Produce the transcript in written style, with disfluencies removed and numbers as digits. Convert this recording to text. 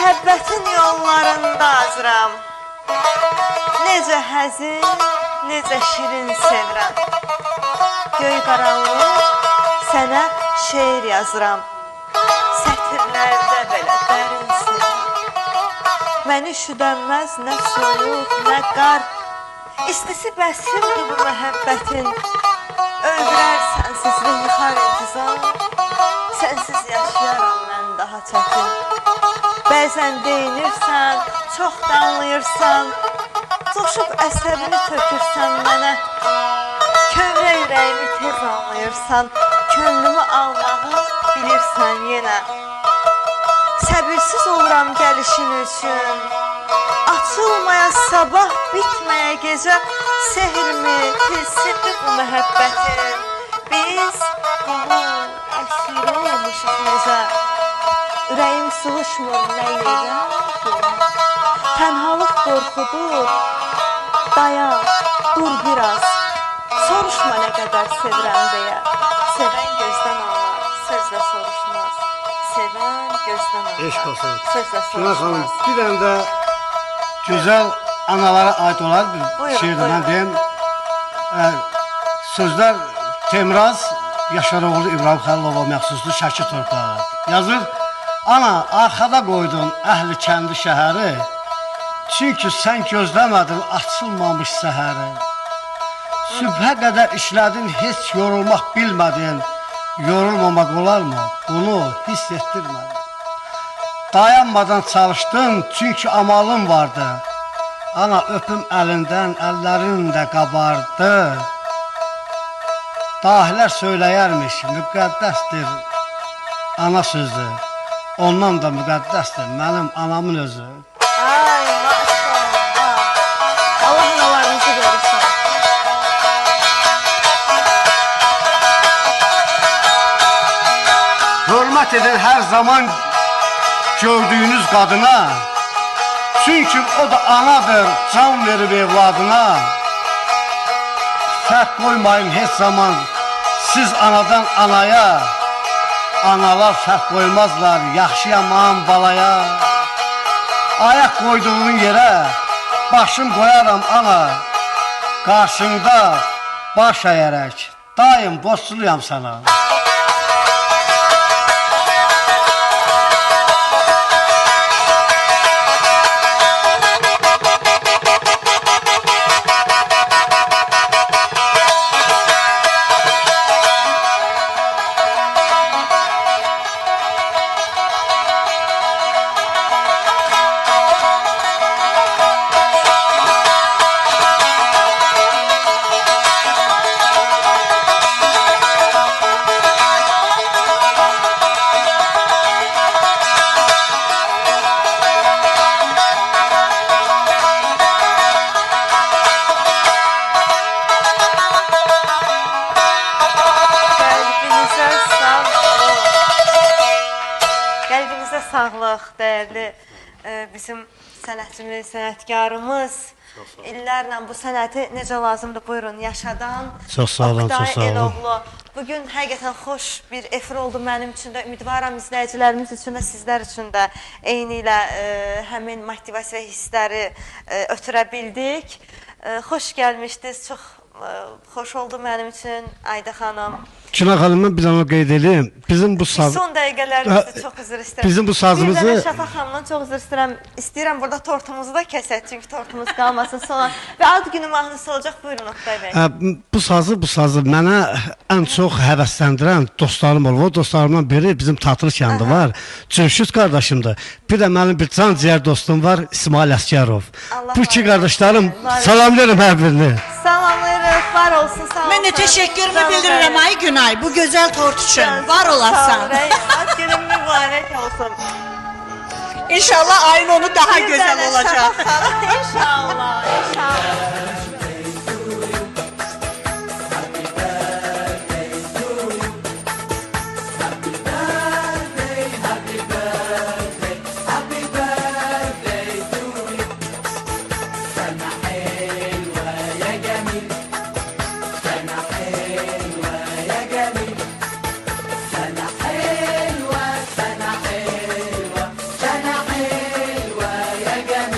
məhəbbətin yollarında azıram. Necə həzin, necə şirin sevirəm. Göy qaranlıq, sənə şeir yazıram. Sətirlərdə belə dərin sevirəm. Məni üşüdənməz nə soyuq, nə qar. İstisi bəsimdir bu məhəbbətin. Öldürər sənsizlik, yıxar intizam. Sənsiz yaşayaram mən daha çətin. Bəzən deyinirsən, çox danlayırsan. Coşub əsəbini tökürsən mənə. Kövrə ürəyimi tez anlayırsan. Könlümü almağı bilirsən yenə. Səbirsiz oluram gəlişin üçün. Açılmaya sabah, bitməyə gecə. Sehrimi, tilsimli bu məhəbbətin. Biz qulun, əsiri olmuşuq necə. Ürəyim sıvışmır nə yerə. Tənhalıq qorxudur. Dayan, dur biraz. Soruşma nə qədər sevirəm deyə. Sevən gözdən anar, sözlə soruşmaz. Sevən gözdən anar, Eşq olsun. sözlə Şuna xanım, soruşmaz. bir dənə də gözəl analara ait olar bir Buyurun, şeirdir. buyurun. Mən deyim, sözlər Temraz Yaşaroğlu İbrahim Xəlilova məxsusdur, Şəki torpağı. Yazır, ana, arxada qoydun əhli kəndi şəhəri, çünki sən gözləmədin açılmamış səhəri. Sübhə qədər işlədin, heç yorulmaq bilmədin, yorulmamaq olarmı? Bunu hiss etdirmədin. Dayanmadan çalışdın, çünki amalın vardı. Ana, öpüm əlindən, əllərin də qabardı. Dahilər söyləyərmiş, müqəddəsdir ana sözü. Ondan da müqəddəsdir mənim anamın özü. Ay maşallah. Allah analarınızı görürsən. Hörmət edin hər zaman gördüyünüz qadına. Çünki o da anadır, can verib evladına. Fərq qoymayın heç zaman siz anadan anaya. Analar fərq qoymazlar yaxşı yaman balaya. Ayaq qoyduğun yerə başım qoyaram ana. Qarşında baş əyərək daim borcluyam sana. Qəlbinizə sağlıq, dəyərli bizim sənətçimiz, sənətkarımız. İllərlə bu sənəti necə lazımdır, buyurun, yaşadan Çox sağ olun, çox sağ olun. Eloğlu. Bugün həqiqətən xoş bir efir oldu mənim üçün də, ümidvaram izləyicilərimiz üçün də, sizlər üçün də eyni ilə həmin motivasiya hissləri ötürə bildik. Xoş gəlmişdiniz, çox xoş oldu mənim üçün, Ayda xanım. Kina xanım, mən bir dənə qeyd edeyim. Bizim bu saz... Son dəqiqələrimizdə çox üzr istəyirəm. Bizim bu sazımızı... Bir dənə Şafaq xanımdan çox üzr istəyirəm. İstəyirəm burada tortumuzu da kəsək, çünki tortumuz qalmasın sonra. Və ad günü mahnısı olacaq, buyurun Oktay bəy. Bu sazı mənə ən çox həvəsləndirən dostlarım olub. O dostlarımdan biri bizim Tatlı kəndi var. Cümşüd qardaşımdır. Bir də mənim bir can ciyər dostum var, İsmail Əsgərov. Bu iki qardaşlarım, salamlayırım hər birini. Salamlayırıq, var olsun, sağ olsun. Mən də təşəkkürümü bildirirəm ay Günay, bu gözəl tort üçün. Var olarsan. Ad günün mübarək olsun. İnşallah ayın onu daha gözəl olacaq. İnşallah, inşallah. Sərgəni